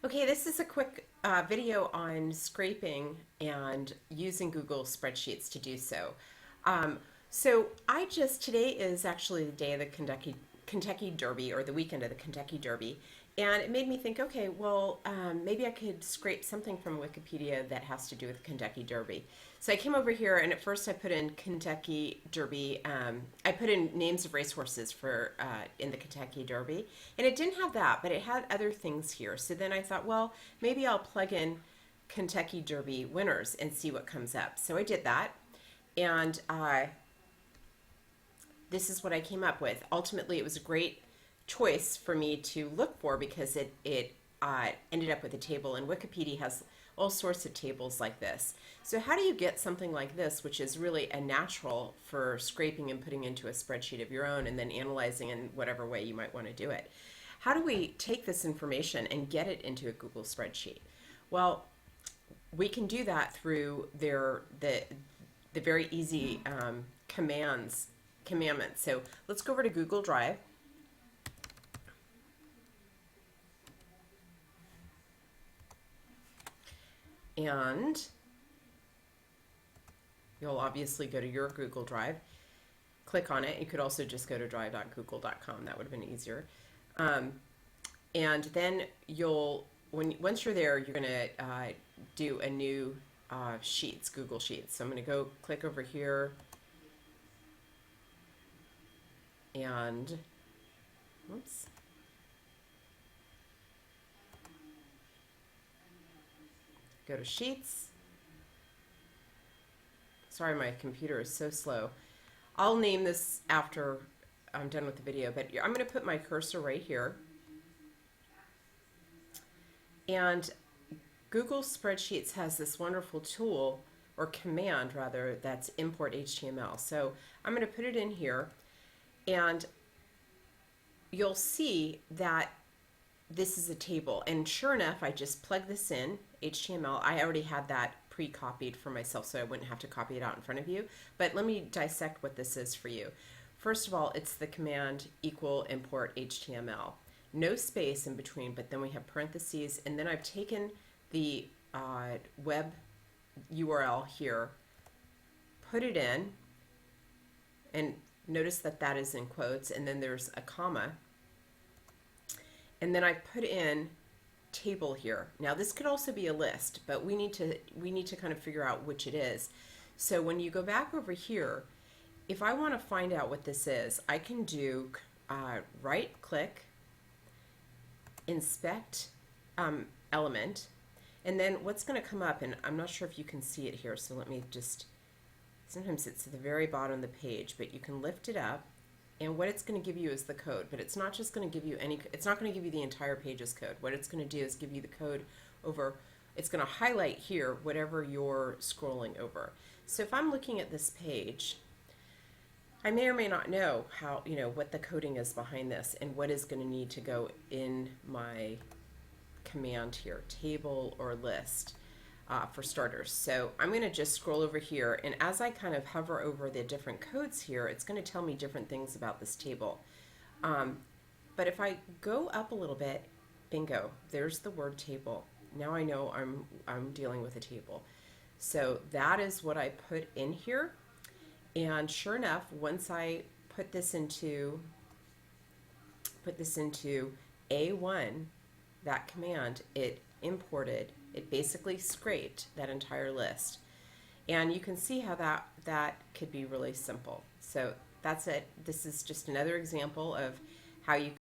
Okay, this is a quick video on scraping and using Google spreadsheets to do so. Um, Today is actually the day of the Kentucky Derby, or the weekend of the Kentucky Derby, and it made me think, okay, well, maybe I could scrape something from Wikipedia that has to do with the Kentucky Derby. So I came over here, and at first I put in Kentucky Derby. I put in names of racehorses for in the Kentucky Derby, and it didn't have that, but it had other things here. So then I thought, well, maybe I'll plug in Kentucky Derby winners and see what comes up. So I did that, and this is what I came up with. Ultimately, it was a great choice for me to look for because it ended up with a table, and Wikipedia has all sorts of tables like this. So how do you get something like this, which is really a natural for scraping and putting into a spreadsheet of your own and then analyzing in whatever way you might want to do it? How do we take this information and get it into a Google spreadsheet? Well, we can do that through the very easy commandments. So let's go over to Google Drive. And you'll obviously go to your Google Drive, click on it. You could also just go to drive.google.com. That would have been easier. And then once you're there, you're going to do a new Sheets, Google Sheets. So I'm going to go click over here and, oops. Go to Sheets. Sorry, my computer is so slow. I'll name this after I'm done with the video, but I'm going to put my cursor right here. And Google Spreadsheets has this wonderful tool, or command rather, that's import HTML. So I'm going to put it in here, and you'll see that this is a table, and sure enough, I just plug this in, HTML. I already had that pre-copied for myself, so I wouldn't have to copy it out in front of you. But let me dissect what this is for you. First of all, it's the command equal import HTML. No space in between, but then we have parentheses, and then I've taken the web URL here, put it in, and notice that that is in quotes, and then there's a comma. And then I put in table here. Now this could also be a list, but we need to kind of figure out which it is. So when you go back over here, if I want to find out what this is, I can do right click, inspect element, and then what's going to come up, and I'm not sure if you can see it here, so let me just, sometimes it's at the very bottom of the page, but you can lift it up. And what it's going to give you is the code, but it's not just going to give you it's not going to give you the entire page's code. What it's going to do is give you the code over, it's going to highlight here whatever you're scrolling over. So if I'm looking at this page, I may or may not know how, what the coding is behind this and what is going to need to go in my command here, table or list. For starters. So I'm going to just scroll over here, and as I kind of hover over the different codes here, it's going to tell me different things about this table. But if I go up a little bit, bingo, there's the word table. Now I know I'm dealing with a table. So that is what I put in here, and sure enough, once I put this into A1, that command, it imported. It basically scraped that entire list, and you can see how that could be really simple. So that's it. This is just another example of how you